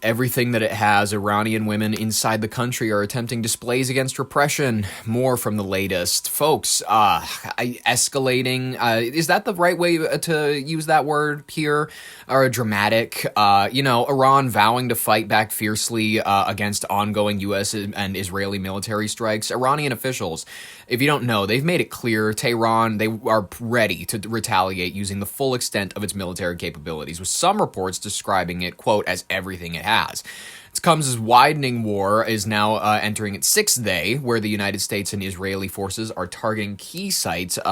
Everything that it has, Iranian women inside the country are attempting displays against repression. More from the latest. Folks, escalating, is that the right way to use that word here? Or dramatic? Iran vowing to fight back fiercely against ongoing U.S. and Israeli military strikes. Iranian officials, if you don't know, they've made it clear, Tehran, they are ready to retaliate using the full extent of its military capabilities, with some reports describing it, quote, as everything it has. It comes as widening war is now entering its sixth day, where the United States and Israeli forces are targeting key sites in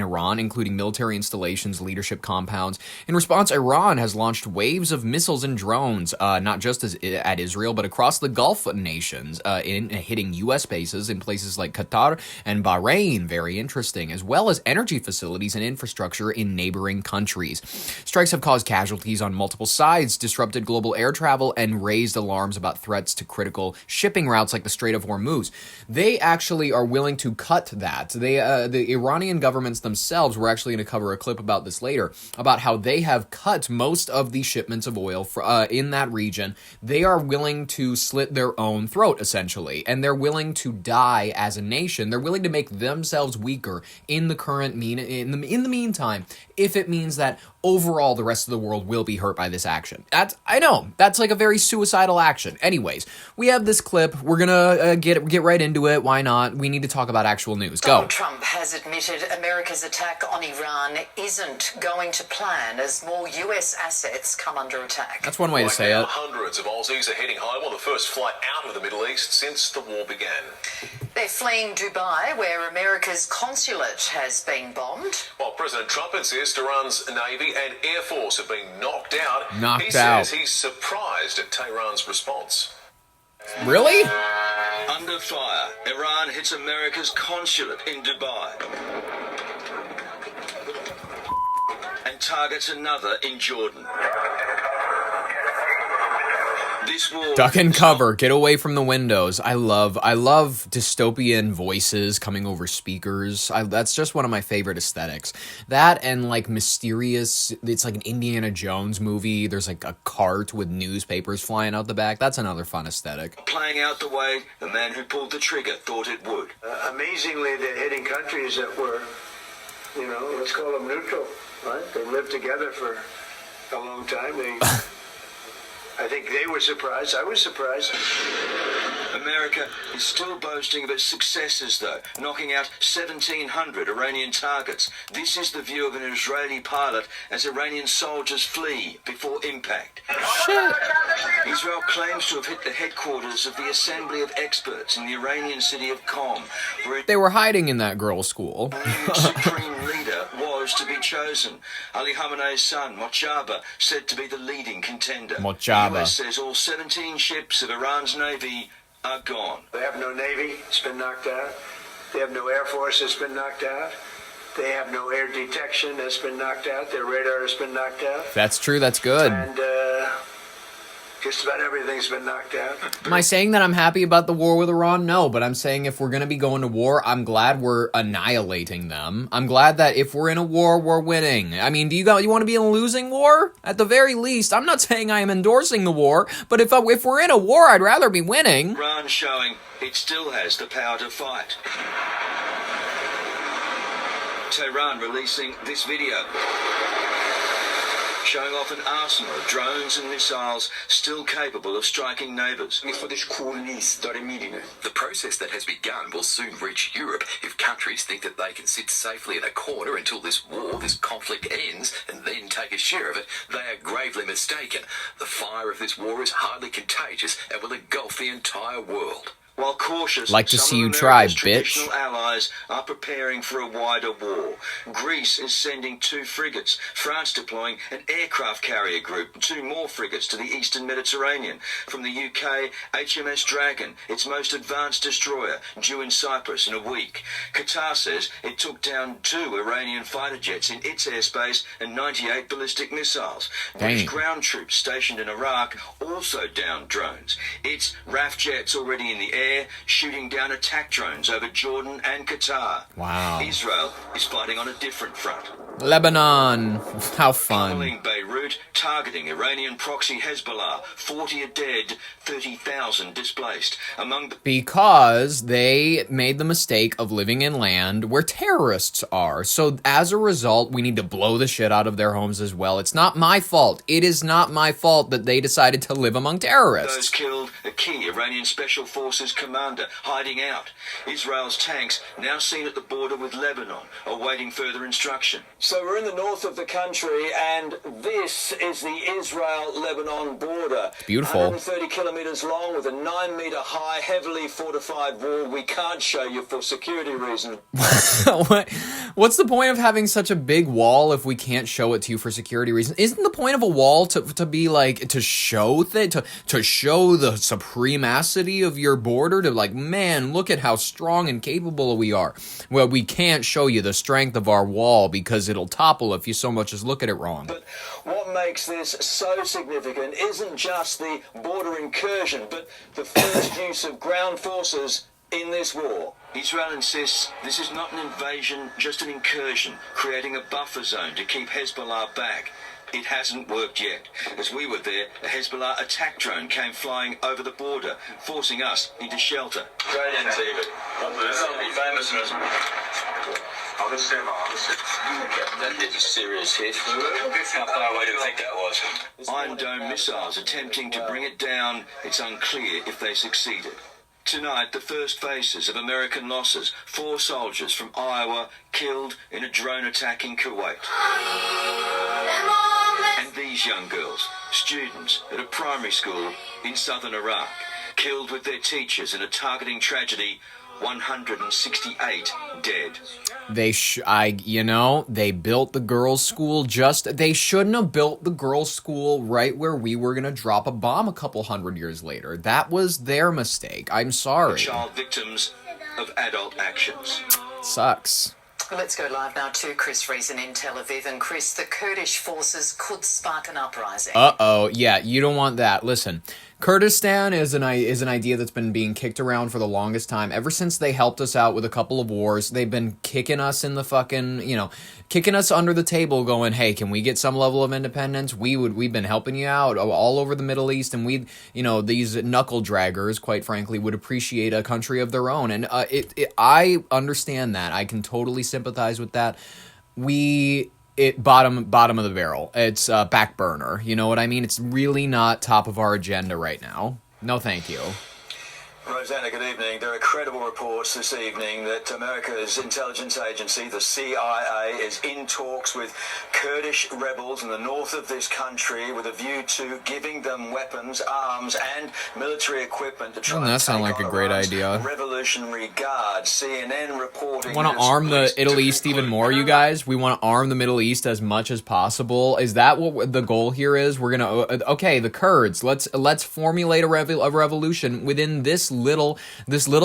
Iran, including military installations, leadership compounds. In response, Iran has launched waves of missiles and drones, not just at Israel, but across the Gulf nations, hitting U.S. bases in places like Qatar and Bahrain, very interesting, as well as energy facilities and infrastructure in neighboring countries. Strikes have caused casualties on multiple sides, disrupted global air travel, and raised alarms about threats to critical shipping routes like the Strait of Hormuz. They actually are willing to cut that. The Iranian governments themselves, we're actually going to cover a clip about this later, about how they have cut most of the shipments of oil in that region. They are willing to slit their own throat, essentially, and they're willing to die as a nation. They're willing to make themselves weaker in the current in the meantime, if it means that overall the rest of the world will be hurt by this action. I know, that's like a very suicidal action. Anyways, we have this clip. We're gonna get right into it. Why not? We need to talk about actual news. Go. Donald Trump has admitted America's attack on Iran isn't going to plan as more US assets come under attack. That's one way to say it. Hundreds of Aussies are heading home on the first flight out of the Middle East since the war began. They're fleeing Dubai, where America's consulate has been bombed. While President Trump insists Iran's Navy and Air Force have been knocked out, he out. says he's surprised at Tehran's response. Really? Under fire, Iran hits America's consulate in Dubai and targets another in Jordan. This war Duck and cover. Get away from the windows. I love dystopian voices coming over speakers. That's just one of my favorite aesthetics. That and like mysterious. It's like an Indiana Jones movie. There's like a cart with newspapers flying out the back. That's another fun aesthetic. Playing out the way the man who pulled the trigger thought it would. Amazingly, they're hitting countries that were, let's call them neutral, right? They lived together for a long time. I think they were surprised. I was surprised. America is still boasting of its successes, though, knocking out 1,700 Iranian targets. This is the view of an Israeli pilot as Iranian soldiers flee before impact. Shit. Israel claims to have hit the headquarters of the Assembly of Experts in the Iranian city of Qom, where They were hiding in that girls' school. a new supreme leader was to be chosen. Ali Khamenei's son, Mojtaba, said to be the leading contender. Mojtaba. The US says all 17 ships of Iran's navy are gone. They have no Navy. It's been knocked out. They have no Air Force. It's been knocked out. They have no air detection. That's been knocked out. Their radar has been knocked out. That's true. That's good. And just about everything's been knocked out. Am I saying that I'm happy about the war with Iran? No, but I'm saying if we're going to be going to war, I'm glad we're annihilating them. I'm glad that if we're in a war, we're winning. I mean, you want to be in a losing war? At the very least, I'm not saying I am endorsing the war, but if we're in a war, I'd rather be winning. Iran showing it still has the power to fight. Tehran releasing this video, showing off an arsenal of drones and missiles still capable of striking neighbours. The process that has begun will soon reach Europe if countries think that they can sit safely in a corner until this conflict ends and then take a share of it. They are gravely mistaken. The fire of this war is highly contagious and will engulf the entire world. While cautious, Like to some see of you try, America's bitch. traditional allies are preparing for a wider war. Greece is sending 2 frigates, France deploying an aircraft carrier group, and 2 more frigates to the eastern Mediterranean. From the UK, HMS Dragon, its most advanced destroyer, due in Cyprus in a week. Qatar says it took down 2 Iranian fighter jets in its airspace and 98 ballistic missiles. British ground troops stationed in Iraq also downed drones. Its RAF jets already in the air, shooting down attack drones over Jordan and Qatar. Wow. Israel is fighting on a different front. Lebanon. How fun. Following Beirut, Beirut, targeting Iranian proxy Hezbollah. 40 are dead, 30,000 displaced. Among the... Because they made the mistake of living in land where terrorists are. So as a result, we need to blow the shit out of their homes as well. It's not my fault. It is not my fault that they decided to live among terrorists. Those killed, a key Iranian Special Forces commander hiding out. Israel's tanks now seen at the border with Lebanon, awaiting further instruction. So we're in the north of the country, and this is the Israel-Lebanon border. Beautiful. 130 kilometres long with a 9-metre high, heavily fortified wall. We can't show you for security reasons. What's the point of having such a big wall if we can't show it to you for security reasons? Isn't the point of a wall to be like to show to show the supremacy of your border? To like, man, look at how strong and capable we are. Well, we can't show you the strength of our wall because it'll topple if you so much as look at it wrong. But what makes this so significant isn't just the border incursion, but the first use of ground forces in this war. Israel insists this is not an invasion, just an incursion, creating a buffer zone to keep Hezbollah back. It hasn't worked yet. As we were there, a Hezbollah attack drone came flying over the border, forcing us into shelter. Great TV. Something famous in That did a serious hit. How far away do you think that was? Iron Dome missiles attempting to bring it down. It's unclear if they succeeded. Tonight, the first faces of American losses. 4 soldiers from Iowa killed in a drone attack in Kuwait. And these young girls, students at a primary school in southern Iraq, killed with their teachers in a targeting tragedy. 168 dead. They built the girls' school they shouldn't have built the girls' school right where we were going to drop a bomb a couple hundred years later. That was their mistake. I'm sorry. Child victims of adult actions. Sucks. Let's go live now to Chris Reason in Tel Aviv. And Chris, the Kurdish forces could spark an uprising. Uh-oh. Yeah, you don't want that. Listen, Kurdistan is an idea that's been being kicked around for the longest time. Ever since they helped us out with a couple of wars, they've been kicking us in the fucking, kicking us under the table going, hey, can we get some level of independence? We've been helping you out all over the Middle East, and these knuckle draggers, quite frankly, would appreciate a country of their own. And I understand that. I can totally sympathize with that. Bottom of the barrel. It's back burner. You know what I mean? It's really not top of our agenda right now. No, thank you. Rosanna, good evening. There are credible reports this evening that America's intelligence agency, the CIA, is in talks with Kurdish rebels in the north of this country with a view to giving them weapons, arms, and military equipment to try Doesn't that sound like a great idea? Revolutionary Guard. CNN reporting. Want to arm the Middle East even more, you guys? We want to arm the Middle East as much as possible. Is that what the goal here is? We're gonna the Kurds. Let's formulate a revolution within this little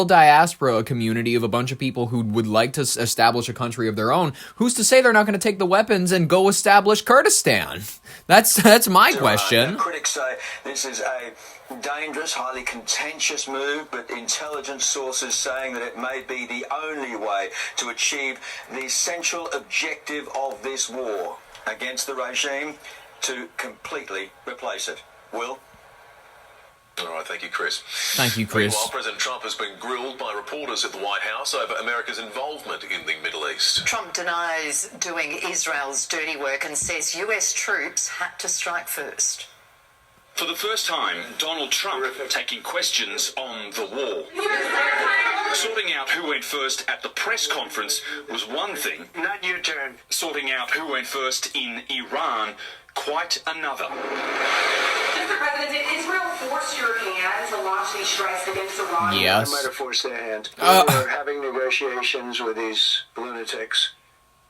diaspora community of a bunch of people who would like to establish a country of their own. Who's to say they're not going to take the weapons and go establish Kurdistan? That's my question. Critics say this is a dangerous, highly contentious move, but intelligence sources saying that it may be the only way to achieve the essential objective of this war against the regime, to completely replace it. Will? All right, thank you, Chris. Thank you, Chris. Meanwhile, President Trump has been grilled by reporters at the White House over America's involvement in the Middle East. Trump denies doing Israel's dirty work and says US troops had to strike first. For the first time, Donald Trump taking questions on the war. Sorting out who went first at the press conference was one thing. Not your turn. Sorting out who went first in Iran, quite another. Mr. President, did Israel force your hand to launch these strikes against Iran? Yes. They might have forced their hand. We were having negotiations with these lunatics,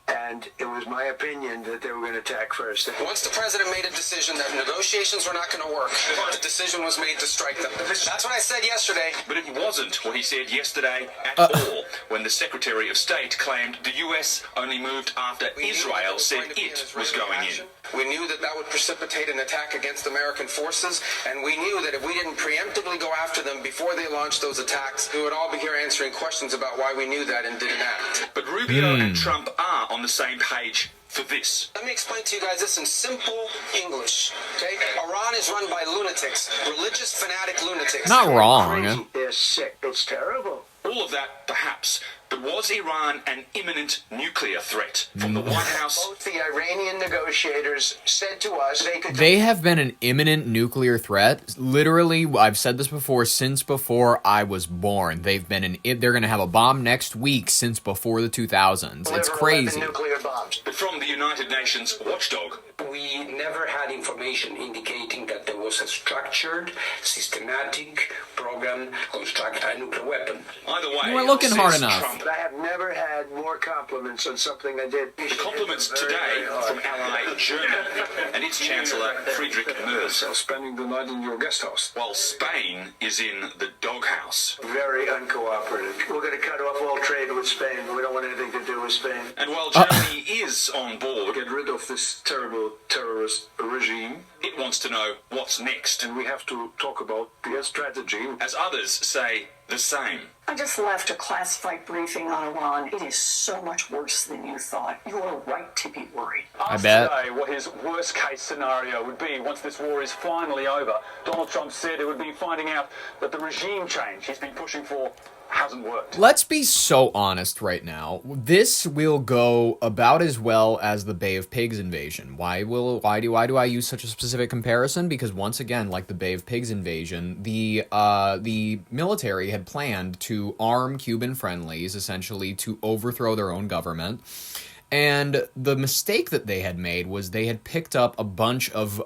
and it was my opinion that they were going to attack first. Once the president made a decision that negotiations were not going to work, the decision was made to strike them. That's what I said yesterday. But it wasn't what he said yesterday at all, when the Secretary of State claimed the US only moved after Israel said it was going in. We knew that would precipitate an attack against American forces, and we knew that if we didn't preemptively go after them before they launched those attacks, we would all be here answering questions about why we knew that and didn't act. But Rubio and Trump are on the same page for this. Let me explain to you guys this in simple English, okay? Iran is run by lunatics, religious fanatic lunatics. Not wrong. Crazy. They're sick. It's terrible. All of that, perhaps, but was Iran an imminent nuclear threat? From the White House, Both the Iranian negotiators said to us they could. They have been an imminent nuclear threat. Literally, I've said this before, since before I was born. They're going to have a bomb next week since before the 2000s. It's crazy. Nuclear bombs. but from the United Nations watchdog. We never had information indicating that there was a structured, systematic program to construct a nuclear weapon. Either way, You weren't looking says hard enough. Trump. But I have never had more compliments on something I did. The compliments Very, today very hard. from ally Germany and its Chancellor Friedrich Merz, Spending the night in your guest house. while Spain is in the doghouse. Very uncooperative. We're going to cut off all trade with Spain. We don't want anything to do with Spain. And while Germany is on board, Get rid of this terrible terrorist regime, it wants to know what's next. and we have to talk about the strategy. As others say the same. I just left a classified briefing on Iran. It is so much worse than you thought. You are right to be worried. I bet. Today, what his worst case scenario would be once this war is finally over. Donald Trump said it would be finding out that the regime change he's been pushing for hasn't worked. Let's be so honest right now. This will go about as well as the Bay of Pigs invasion. Why do I use such a specific comparison? Because once again, like the Bay of Pigs invasion, the military had planned to arm Cuban friendlies, essentially to overthrow their own government. And the mistake that they had made was they had picked up a bunch of,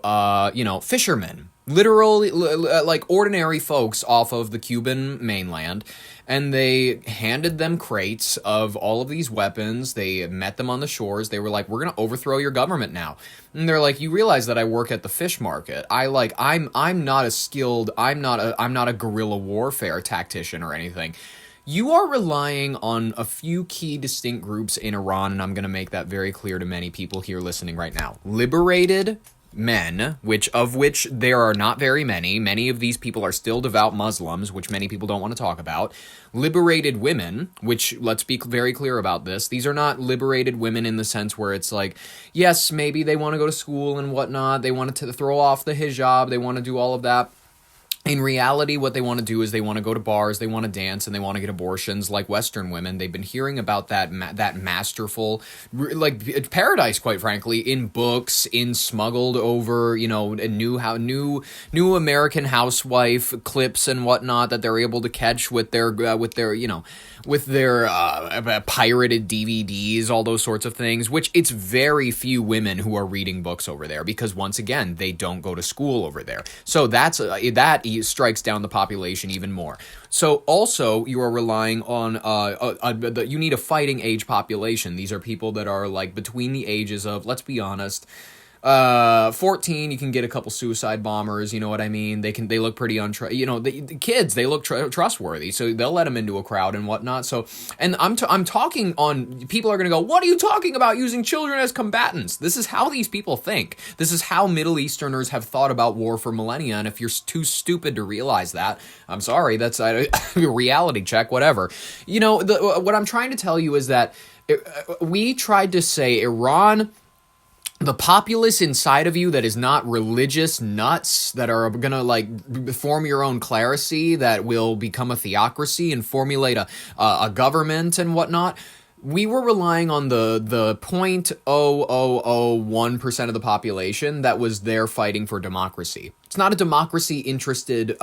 fishermen, literally, like ordinary folks off of the Cuban mainland, and they handed them crates of all of these weapons. They met them on the shores. They were like, "We're gonna overthrow your government now." And they're like, "You realize that I work at the fish market. I'm not a guerrilla warfare tactician or anything." You are relying on a few key distinct groups in Iran, and I'm going to make that very clear to many people here listening right now. Liberated men, which there are not very many. Many of these people are still devout Muslims, which many people don't want to talk about. Liberated women, which, let's be very clear about this. These are not liberated women in the sense where it's like, yes, maybe they want to go to school and whatnot. They want to throw off the hijab. They want to do all of that. In reality, what they want to do is they want to go to bars, they want to dance, and they want to get abortions like Western women. They've been hearing about that masterful, like, paradise, quite frankly, in books, in smuggled over, new American housewife clips and whatnot that they're able to catch with their pirated DVDs, all those sorts of things, which it's very few women who are reading books over there because, once again, they don't go to school over there. So that strikes down the population even more. So also you are relying on you need a fighting age population. These are people that are like between the ages of, let's be honest, 14, you can get a couple suicide bombers, you know what I mean? They look pretty the kids, they look trustworthy, so they'll let them into a crowd and whatnot. So, and I'm talking on, people are going to go, what are you talking about using children as combatants? This is how these people think. This is how Middle Easterners have thought about war for millennia, and if you're too stupid to realize that, I'm sorry, that's a reality check, whatever. What I'm trying to tell you is that we tried to say Iran, the populace inside of you that is not religious nuts that are gonna form your own clerisy that will become a theocracy and formulate a government and whatnot. We were relying on the 0.0001% of the population that was there fighting for democracy. It's not a democracy-interested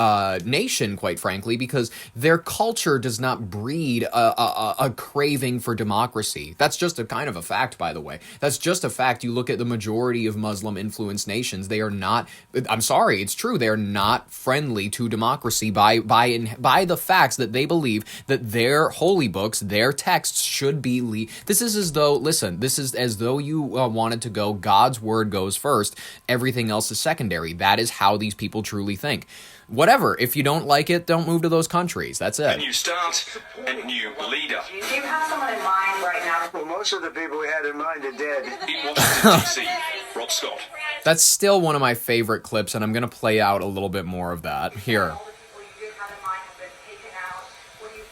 nation, quite frankly, because their culture does not breed a craving for democracy. That's just a kind of a fact, by the way. That's just a fact. You look at the majority of Muslim-influenced nations, they are not, I'm sorry, it's true, they are not friendly to democracy by the facts that they believe that their holy books, their texts should be this is as though you wanted to go, God's word goes first, everything else is secondary. That is how these people truly think. Whatever, if you don't like it, don't move to those countries. That's it. A new start, a new leader. Do you have someone in mind right now? Well, most of the people we had in mind are dead. In Washington, D.C., Rob Scott. That's still one of my favorite clips, and I'm going to play out a little bit more of that. Here.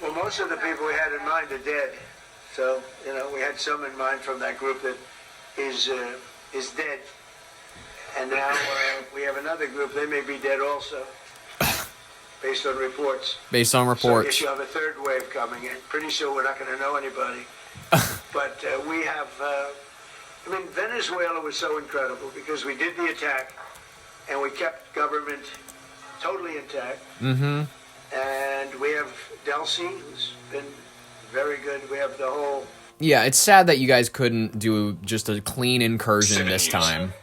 Well, most of the people we had in mind are dead. So, we had some in mind from that group that is dead. And now we have another group. They may be dead also, based on reports. Based on So I reports. guess you have a third wave coming in. Pretty soon we're not going to know anybody. But we have, I mean, Venezuela was so incredible because we did the attack and we kept government totally intact. Mm-hmm. And we have Delcy, who's been very good. We have the whole... Yeah, it's sad that you guys couldn't do just a clean incursion this time.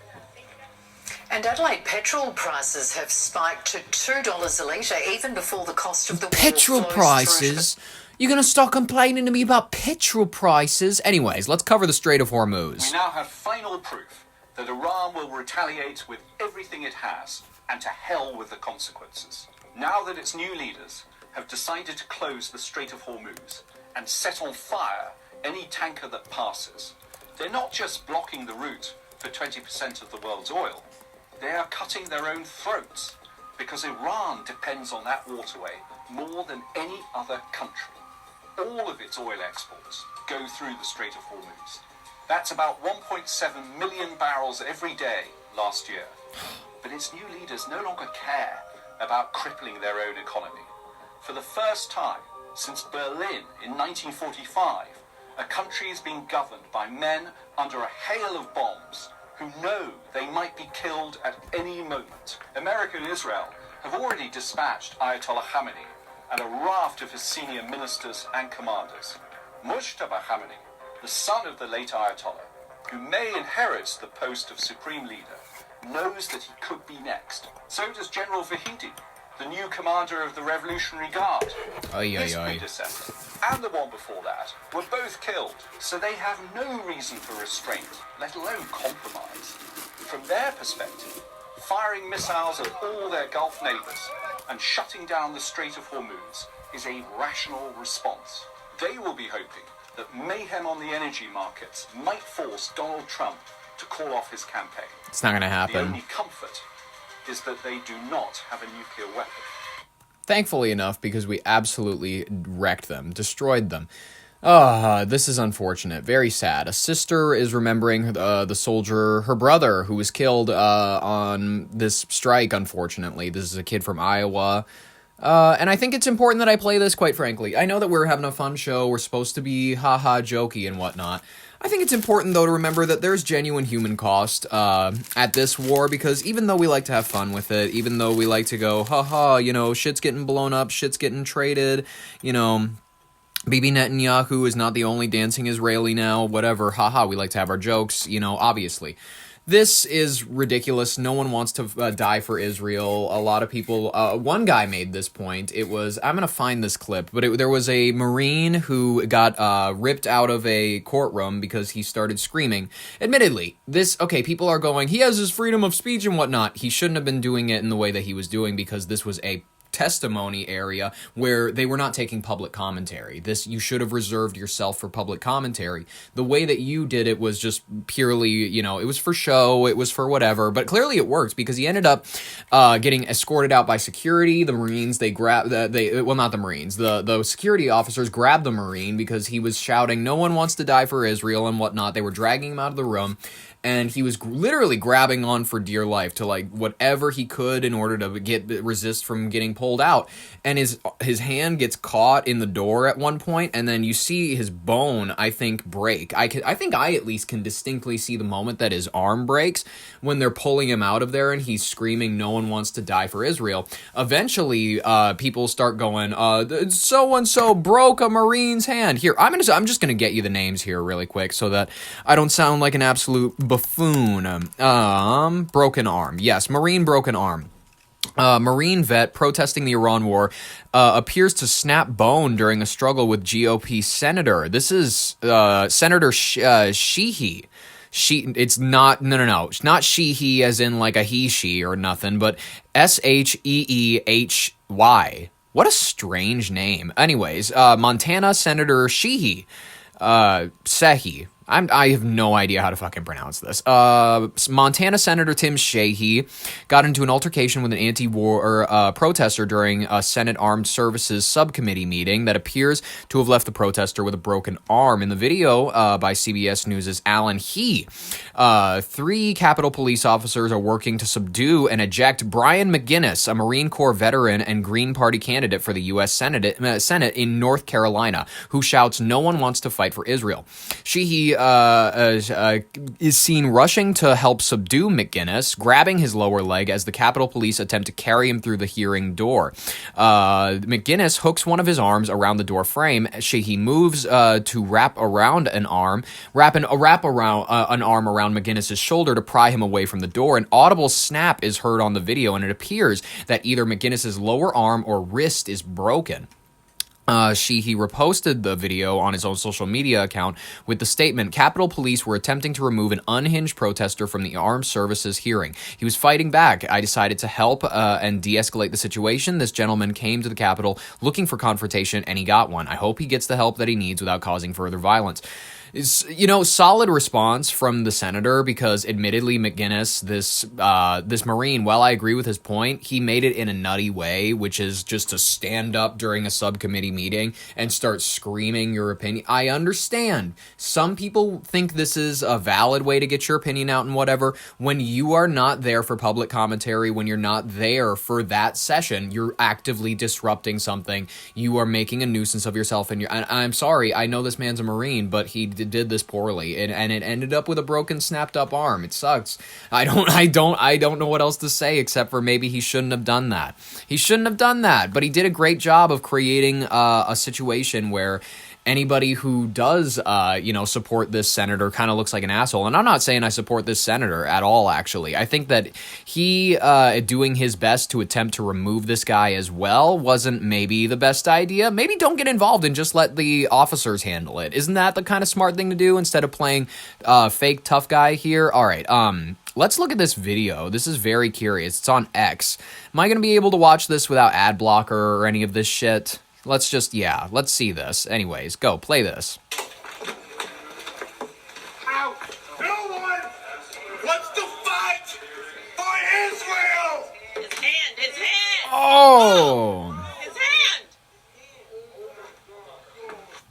And Adelaide petrol prices have spiked to $2 a litre, even before the cost of the war Petrol flows prices? You're going to start complaining to me about petrol prices? Anyways, let's cover the Strait of Hormuz. We now have final proof that Iran will retaliate with everything it has, and to hell with the consequences. Now that its new leaders have decided to close the Strait of Hormuz and set on fire any tanker that passes, they're not just blocking the route for 20% of the world's oil, they are cutting their own throats, because Iran depends on that waterway more than any other country. All of its oil exports go through the Strait of Hormuz. That's about 1.7 million barrels every day last year. But its new leaders no longer care about crippling their own economy. For the first time since Berlin in 1945, a country is being governed by men under a hail of bombs who know they might be killed at any moment. America and Israel have already dispatched Ayatollah Khamenei and a raft of his senior ministers and commanders. Mujtaba Khamenei, the son of the late Ayatollah, who may inherit the post of supreme leader, knows that he could be next. So does General Vahidi, the new commander of the Revolutionary Guard. His predecessor and the one before that were both killed, so they have no reason for restraint, let alone compromise. From their perspective, firing missiles at all their Gulf neighbours and shutting down the Strait of Hormuz is a rational response. They will be hoping that mayhem on the energy markets might force Donald Trump to call off his campaign. It's not going to The happen. only comfort is that they do not have a nuclear weapon. Thankfully enough, because we absolutely wrecked them, destroyed them. This is unfortunate. Very sad. A sister is remembering the soldier, her brother, who was killed on this strike, unfortunately. This is a kid from Iowa. And I think it's important that I play this, quite frankly. I know that we're having a fun show. We're supposed to be haha jokey and whatnot. I think it's important, though, to remember that there's genuine human cost at this war, because even though we like to have fun with it, even though we like to go, haha, you know, shit's getting blown up, shit's getting traded, you know, Bibi Netanyahu is not the only dancing Israeli now, whatever, haha, we like to have our jokes, you know, obviously. This is ridiculous. No one wants to die for Israel. A lot of people... one guy made this point. It was... I'm going to find this clip. But there was a Marine who got ripped out of a courtroom because he started screaming. Admittedly, this... Okay, people are going, he has his freedom of speech and whatnot. He shouldn't have been doing it in the way that he was doing, because this was a testimony area where they were not taking public commentary. You should have reserved yourself for public commentary. The way that you did it was just purely, you know, it was for show, it was for whatever, but clearly it worked, because he ended up getting escorted out by security. The Marines, they grabbed, well, not the Marines, the security officers grabbed the Marine because he was shouting, no one wants to die for Israel and whatnot. They were dragging him out of the room. And he was literally grabbing on for dear life to, like, whatever he could in order to resist from getting pulled out. And his hand gets caught in the door at one point, and then you see his bone, I think, break. I think I at least can distinctly see the moment that his arm breaks when they're pulling him out of there and he's screaming, no one wants to die for Israel. Eventually, people start going, so-and-so broke a Marine's hand. Here, I'm just gonna get you the names here really quick so that I don't sound like an absolute buffoon. Broken arm. Yes, Marine broken arm. Marine vet protesting the Iran war appears to snap bone during a struggle with GOP senator. This is Senator Sheehy. It's not, no. It's not Sheehy as in like a he-she or nothing, but Sheehy. What a strange name. Anyways, Montana Senator Sheehy. Sehi. I have no idea how to fucking pronounce this. Montana Senator Tim Sheehy got into an altercation with an anti-war protester during a Senate Armed Services Subcommittee meeting that appears to have left the protester with a broken arm. In the video by CBS News' Alan He, 3 Capitol police officers are working to subdue and eject Brian McGinnis, a Marine Corps veteran and Green Party candidate for the U.S. Senate in North Carolina, who shouts, "No one wants to fight for Israel." Sheehy is seen rushing to help subdue McGinnis, grabbing his lower leg as the Capitol Police attempt to carry him through the hearing door. McGinnis hooks one of his arms around the door frame. Sheehy moves to wrap around an arm around McGinnis's shoulder to pry him away from the door. An audible snap is heard on the video, and it appears that either McGinnis's lower arm or wrist is broken. Sheehy reposted the video on his own social media account with the statement, "Capitol Police were attempting to remove an unhinged protester from the armed services hearing. He was fighting back. I decided to help and de-escalate the situation. This gentleman came to the Capitol looking for confrontation, and he got one. I hope he gets the help that he needs without causing further violence." Is, solid response from the senator, because admittedly McGinnis, this Marine, while I agree with his point, he made it in a nutty way, which is just to stand up during a subcommittee meeting and start screaming your opinion. I understand. Some people think this is a valid way to get your opinion out and whatever. When you are not there for public commentary, when you're not there for that session, you're actively disrupting something. You are making a nuisance of yourself, and I'm sorry, I know this man's a Marine, but he did this poorly, and it ended up with a broken, snapped up arm. It sucks. I don't know what else to say except for maybe he shouldn't have done that. He shouldn't have done that, but he did a great job of creating a situation where anybody who does, support this senator kind of looks like an asshole. And I'm not saying I support this senator at all, actually. I think that he doing his best to attempt to remove this guy as well wasn't maybe the best idea. Maybe don't get involved and just let the officers handle it. Isn't that the kind of smart thing to do instead of playing fake tough guy here? All right, let's look at this video. This is very curious. It's on X. Am I going to be able to watch this without ad blocker or any of this shit? Let's see this. Anyways, go, play this. Ow. No one wants to fight for Israel! His hand! Oh! His hand!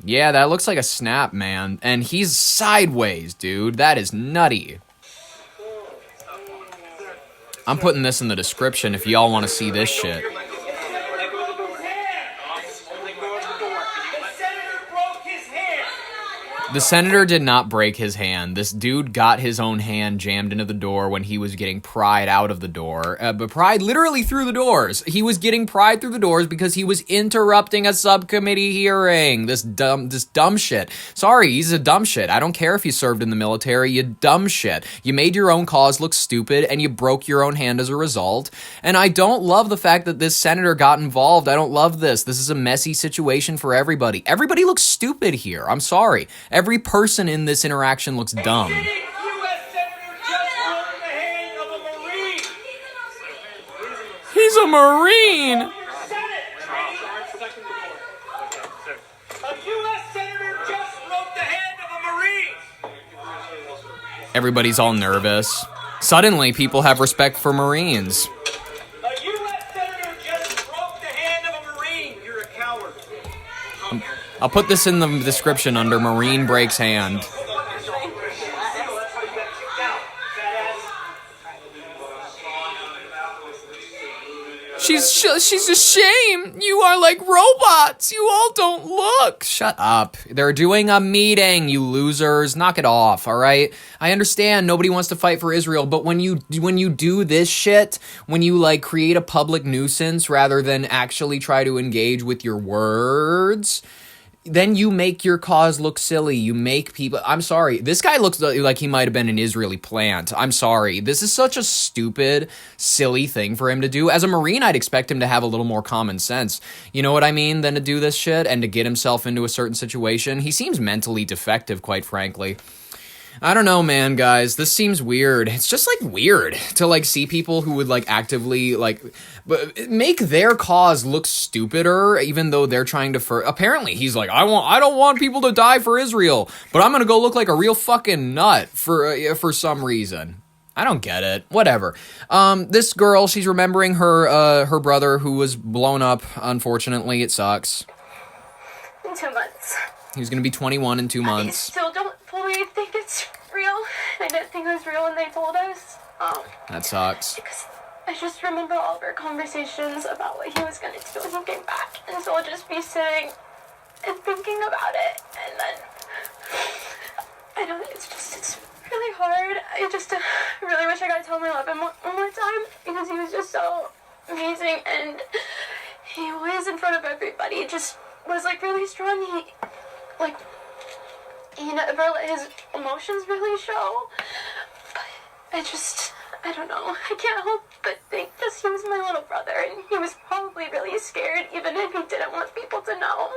Yeah, that looks like a snap, man. And he's sideways, dude. That is nutty. I'm putting this in the description if y'all want to see this shit. The senator did not break his hand. This dude got his own hand jammed into the door when he was getting pried out of the door. But pried literally through the doors. He was getting pried through the doors because he was interrupting a subcommittee hearing. This dumb shit. Sorry, he's a dumb shit. I don't care if you served in the military. You dumb shit. You made your own cause look stupid and you broke your own hand as a result. And I don't love the fact that this senator got involved. I don't love this. This is a messy situation for everybody. Everybody looks stupid here. I'm sorry. Every person in this interaction looks dumb. He's a Marine! Everybody's all nervous. Suddenly, people have respect for Marines. I'll put this in the description under Marine breaks hand. She's a shame. You are like robots. You all don't look. Shut up. They're doing a meeting, you losers. Knock it off, all right? I understand nobody wants to fight for Israel, but when you do this shit, when you like create a public nuisance rather than actually try to engage with your words, then you make your cause look silly. You make people... I'm sorry. This guy looks like he might have been an Israeli plant. I'm sorry. This is such a stupid, silly thing for him to do. As a Marine, I'd expect him to have a little more common sense. You know what I mean? Than to do this shit and to get himself into a certain situation. He seems mentally defective, quite frankly. I don't know, man, guys. This seems weird. It's just, like, weird to, like, see people who would, like, actively, like, make their cause look stupider, even though they're trying to... Apparently, he's like, I don't want people to die for Israel, but I'm gonna go look like a real fucking nut for some reason. I don't get it. Whatever. This girl, she's remembering her brother who was blown up, unfortunately. It sucks. In 2 months. He was gonna be 21 in 2 months. I still don't fully think it's real. I didn't think it was real when they told us. That sucks. Because I just remember all of our conversations about what he was going to do when he came back. And so I'll just be sitting and thinking about it. And then, it's really hard. I really wish I got to tell him I love him one more time. Because he was just so amazing. And he was in front of everybody. Just was, like, really strong. He never let his emotions really show. But I don't know. I can't help but think because he was my little brother and he was probably really scared even if he didn't want people to know.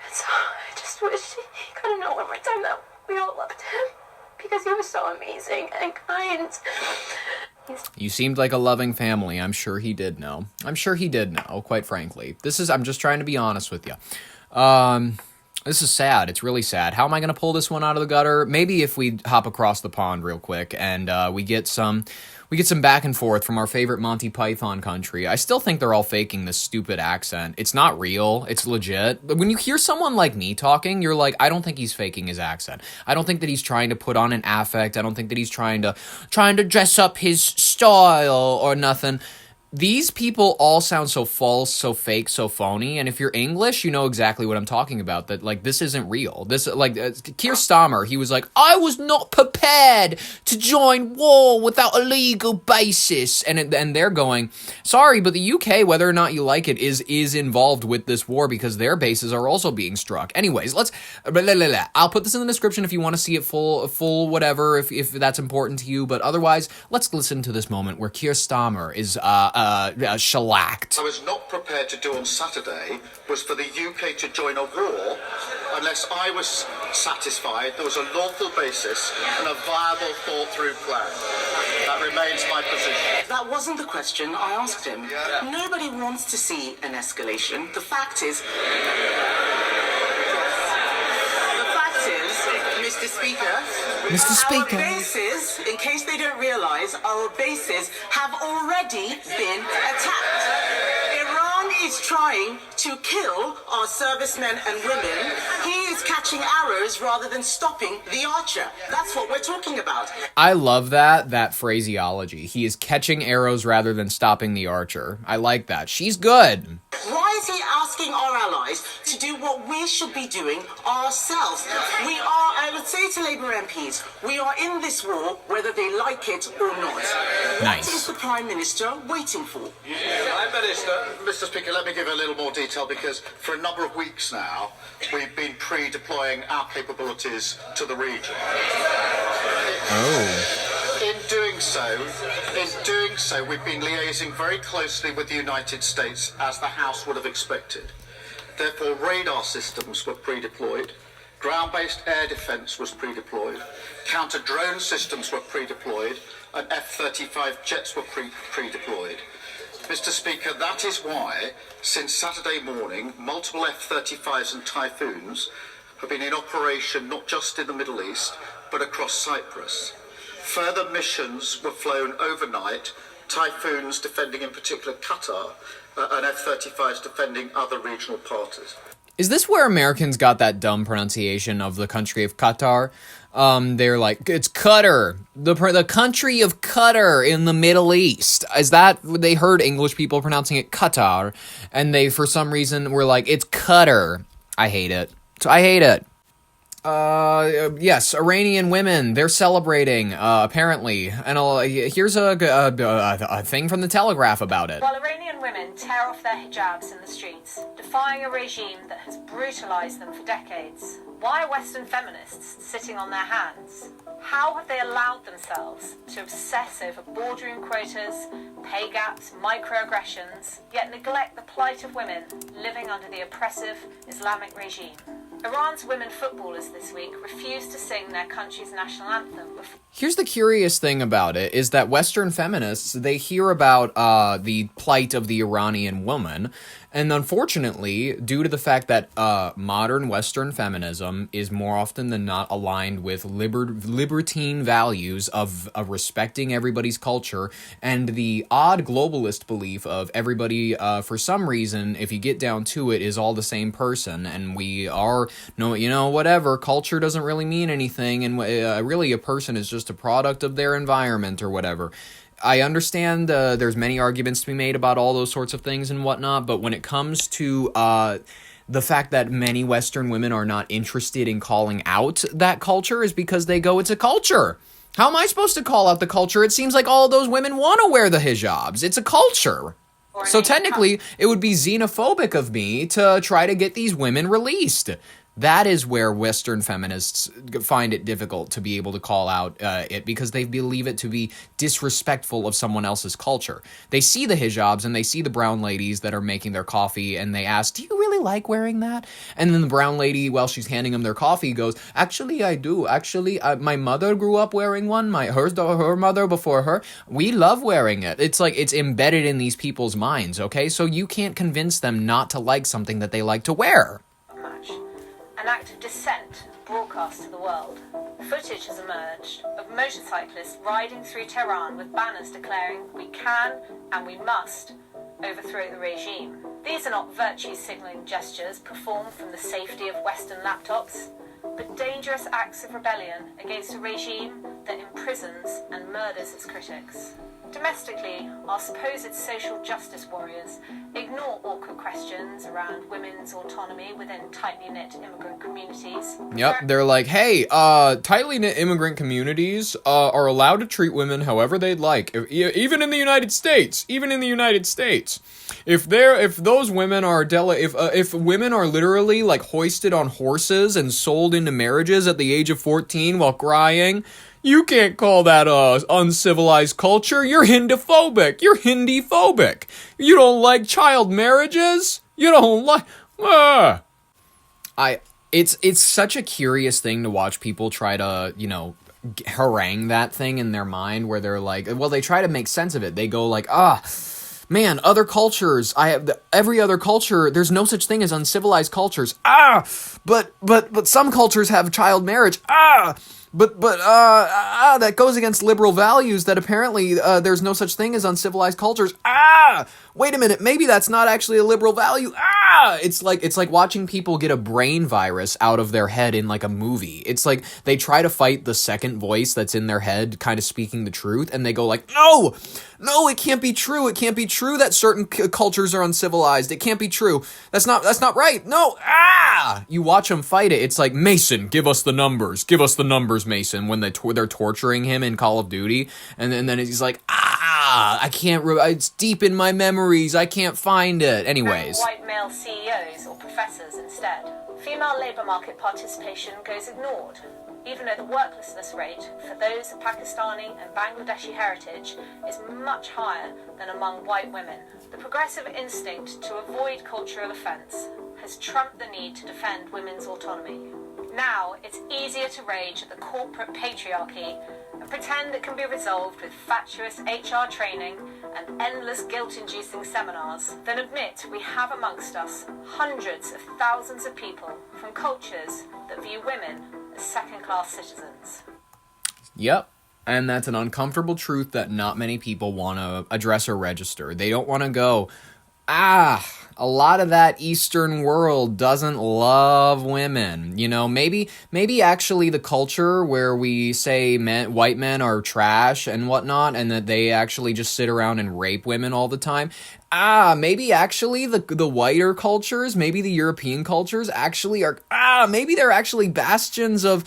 And so I just wish he could have known one more time that we all loved him because he was so amazing and kind. You seemed like a loving family. I'm sure he did know. Quite frankly. I'm just trying to be honest with you. This is sad. It's really sad. How am I going to pull this one out of the gutter? Maybe if we hop across the pond real quick and we get some back and forth from our favorite Monty Python country. I still think they're all faking this stupid accent. It's not real. It's legit. But when you hear someone like me talking, you're like, I don't think he's faking his accent. I don't think that he's trying to put on an affect. I don't think that he's trying to dress up his style or nothing. These people all sound so false, so fake, so phony, and if you're English, you know exactly what I'm talking about, that, like, this isn't real. This, like, Keir Starmer, he was like, I was not prepared to join war without a legal basis, and they're going, sorry, but the UK, whether or not you like it, is involved with this war because their bases are also being struck. Anyways, I'll put this in the description if you want to see it full whatever, if that's important to you, but otherwise, let's listen to this moment where Keir Starmer is, shellacked. I was not prepared to do on Saturday was for the UK to join a war unless I was satisfied there was a lawful basis and a viable thought-through plan. That remains my position. That wasn't the question I asked him. Yeah. Nobody wants to see an escalation. The fact is, Mr. Speaker, our bases, in case they don't realize, our bases have already been attacked. Iran is trying to kill our servicemen and women. He is catching arrows rather than stopping the archer. That's what we're talking about. I love that phraseology. He is catching arrows rather than stopping the archer. I like that. She's good. Why is he asking our allies to do what we should be doing ourselves? I would say to Labour MPs, we are in this war whether they like it or not. Nice. What is the Prime Minister waiting for? Prime Minister, Mr. Speaker, let me give a little more detail because for a number of weeks now, we've been pre-deploying our capabilities to the region. In doing so, we've been liaising very closely with the United States, as the House would have expected. Therefore, radar systems were pre-deployed, ground-based air defence was pre-deployed, counter-drone systems were pre-deployed, and F-35 jets were pre-deployed. Mr. Speaker, that is why, since Saturday morning, multiple F-35s and Typhoons have been in operation not just in the Middle East, but across Cyprus. Further missions were flown overnight, Typhoons defending in particular Qatar, and F-35s defending other regional parties. Is this where Americans got that dumb pronunciation of the country of Qatar? They're like, it's Qatar, the country of Qatar in the Middle East. Is that, they heard English people pronouncing it Qatar, and they, for some reason, were like, it's Qatar. I hate it. Yes, Iranian women, they're celebrating, apparently. And here's a thing from the Telegraph about it. While Iranian women tear off their hijabs in the streets, defying a regime that has brutalized them for decades, why are Western feminists sitting on their hands? How have they allowed themselves to obsess over boardroom quotas, pay gaps, microaggressions, yet neglect the plight of women living under the oppressive Islamic regime? Iran's women footballers this week refused to sing their country's national anthem. Here's the curious thing about it, is that Western feminists, they hear about the plight of the Iranian woman, and unfortunately, due to the fact that modern Western feminism is more often than not aligned with libertine values of respecting everybody's culture, and the odd globalist belief of everybody, for some reason, if you get down to it, is all the same person, and we are, whatever, culture doesn't really mean anything, and really a person is just a product of their environment or whatever. I understand there's many arguments to be made about all those sorts of things and whatnot, but when it comes to the fact that many Western women are not interested in calling out that culture is because they go, it's a culture. How am I supposed to call out the culture? It seems like all of those women want to wear the hijabs. It's a culture. So technically, it would be xenophobic of me to try to get these women released. That is where Western feminists find it difficult to be able to call out it, because they believe it to be disrespectful of someone else's culture. They see the hijabs and they see the brown ladies that are making their coffee, and they ask, do you really like wearing that? And then the brown lady, while she's handing them their coffee, goes, actually, I do. Actually, my mother grew up wearing one. Her mother before her. We love wearing it. It's like it's embedded in these people's minds, okay? So you can't convince them not to like something that they like to wear. An act of dissent broadcast to the world. Footage has emerged of motorcyclists riding through Tehran with banners declaring, we can and we must overthrow the regime. These are not virtue signalling gestures performed from the safety of Western laptops, but dangerous acts of rebellion against a regime that imprisons and murders its critics. Domestically, our supposed social justice warriors ignore awkward questions around women's autonomy within tightly knit immigrant communities. Yep, they're like, hey, tightly knit immigrant communities are allowed to treat women however they'd like, even in the United States. If those women are if women are literally like hoisted on horses and sold into marriages at the age of 14 while crying, you can't call that uncivilized culture. You're Hindophobic. You're Hindi-phobic. You don't like child marriages? You don't like... It's such a curious thing to watch people try to, harangue that thing in their mind, where they're like, well, they try to make sense of it. They go like, man, other cultures, every other culture, there's no such thing as uncivilized cultures. But some cultures have child marriage. But that goes against liberal values, that apparently there's no such thing as uncivilized cultures. Wait a minute, maybe that's not actually a liberal value. It's like watching people get a brain virus out of their head in like a movie. It's like they try to fight the second voice that's in their head kind of speaking the truth, and they go like, no, it can't be true. It can't be true that certain cultures are uncivilized. It can't be true. That's not right. No, you watch them fight it. It's like, Mason, give us the numbers, Mason, when they're torturing him in Call of Duty, and then he's like, I can't, it's deep in my memories, I can't find it. Anyways. White male CEOs or professors instead. Female labour market participation goes ignored, even though the worklessness rate for those of Pakistani and Bangladeshi heritage is much higher than among white women. The progressive instinct to avoid cultural offence has trumped the need to defend women's autonomy. Now, it's easier to rage at the corporate patriarchy and pretend it can be resolved with fatuous HR training and endless guilt-inducing seminars than admit we have amongst us hundreds of thousands of people from cultures that view women as second-class citizens. Yep. And that's an uncomfortable truth that not many people want to address or register. They don't want to go, a lot of that Eastern world doesn't love women. Maybe actually the culture where we say white men are trash and whatnot, and that they actually just sit around and rape women all the time. Maybe actually the whiter cultures, maybe the European cultures actually are, maybe they're actually bastions of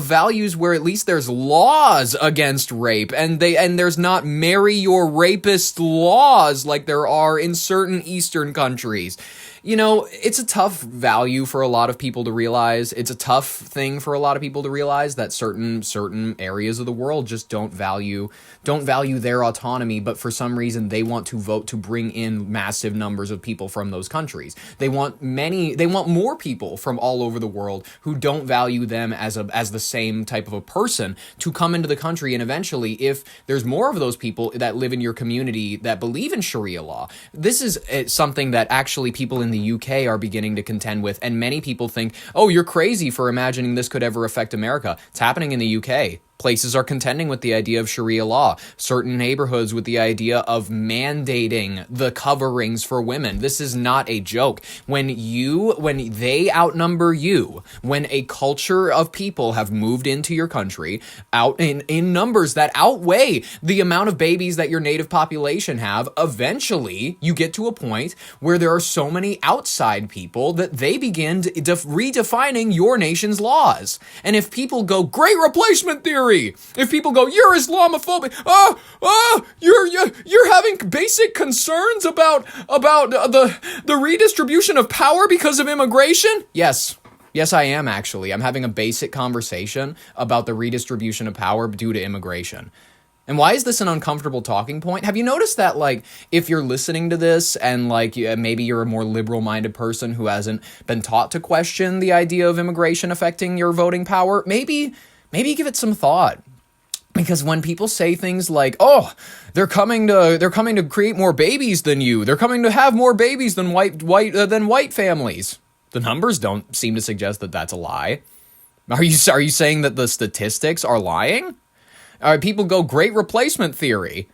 values where at least there's laws against rape, and there's not marry your rapist laws like there are in certain Eastern countries. It's a tough value for a lot of people to realize. It's a tough thing for a lot of people to realize that certain areas of the world just don't value their autonomy, but for some reason they want to vote to to bring in massive numbers of people from those countries. They want more people from all over the world who don't value them as the same type of a person to come into the country. And eventually, if there's more of those people that live in your community that believe in Sharia law, this is something that actually people in the UK are beginning to contend with. And many people think, oh, you're crazy for imagining this could ever affect America. It's happening in the UK. Places are contending with the idea of Sharia law. Certain neighborhoods with the idea of mandating the coverings for women. This is not a joke. When they outnumber you, when a culture of people have moved into your country out in numbers that outweigh the amount of babies that your native population have, eventually you get to a point where there are so many outside people that they begin redefining your nation's laws. And if people go, great replacement theory, if people go, you're Islamophobic, you're having basic concerns about the redistribution of power because of immigration? Yes, I am actually. I'm having a basic conversation about the redistribution of power due to immigration. And why is this an uncomfortable talking point? Have you noticed that, like, if you're listening to this and, like, maybe you're a more liberal-minded person who hasn't been taught to question the idea of immigration affecting your voting power, maybe give it some thought. Because when people say things like, oh, they're coming to create more babies than you, they're coming to have more babies than white families, the numbers don't seem to suggest that that's a lie. Are you saying that the statistics are lying? People go, great replacement theory.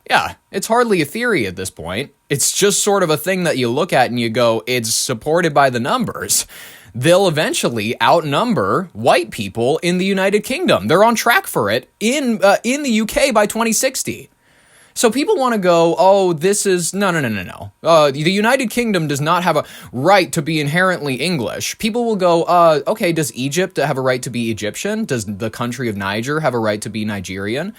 Yeah, it's hardly a theory at this point. It's just sort of a thing that you look at and you go, it's supported by the numbers. They'll eventually outnumber white people in the United Kingdom. They're on track for it in the UK by 2060. So people want to go, oh, this is... No. The United Kingdom does not have a right to be inherently English. People will go, okay, does Egypt have a right to be Egyptian? Does the country of Niger have a right to be Nigerian?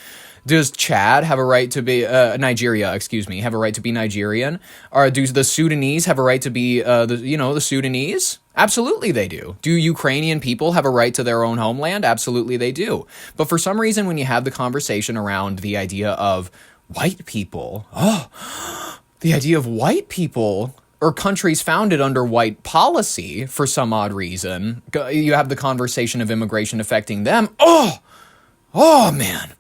Does Chad have a right to be... Nigeria, have a right to be Nigerian? Or do the Sudanese have a right to be, the Sudanese? Absolutely they do. Do Ukrainian people have a right to their own homeland? Absolutely they do. But for some reason, when you have the conversation around the idea of white people, the idea of white people or countries founded under white policy, for some odd reason, you have the conversation of immigration affecting them. Oh man,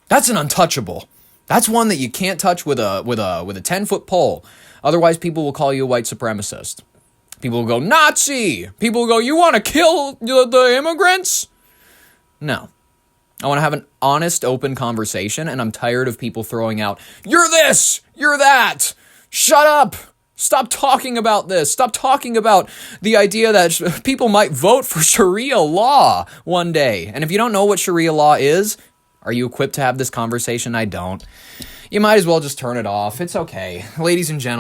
that's an untouchable. That's one that you can't touch with a 10-foot pole. Otherwise, people will call you a white supremacist. People will go, Nazi! People will go, you want to kill the immigrants? No. I want to have an honest, open conversation, and I'm tired of people throwing out, you're this! You're that! Shut up! Stop talking about this! Stop talking about the idea that people might vote for Sharia law one day. And if you don't know what Sharia law is, are you equipped to have this conversation? I don't. You might as well just turn it off. It's okay. Ladies and gentlemen,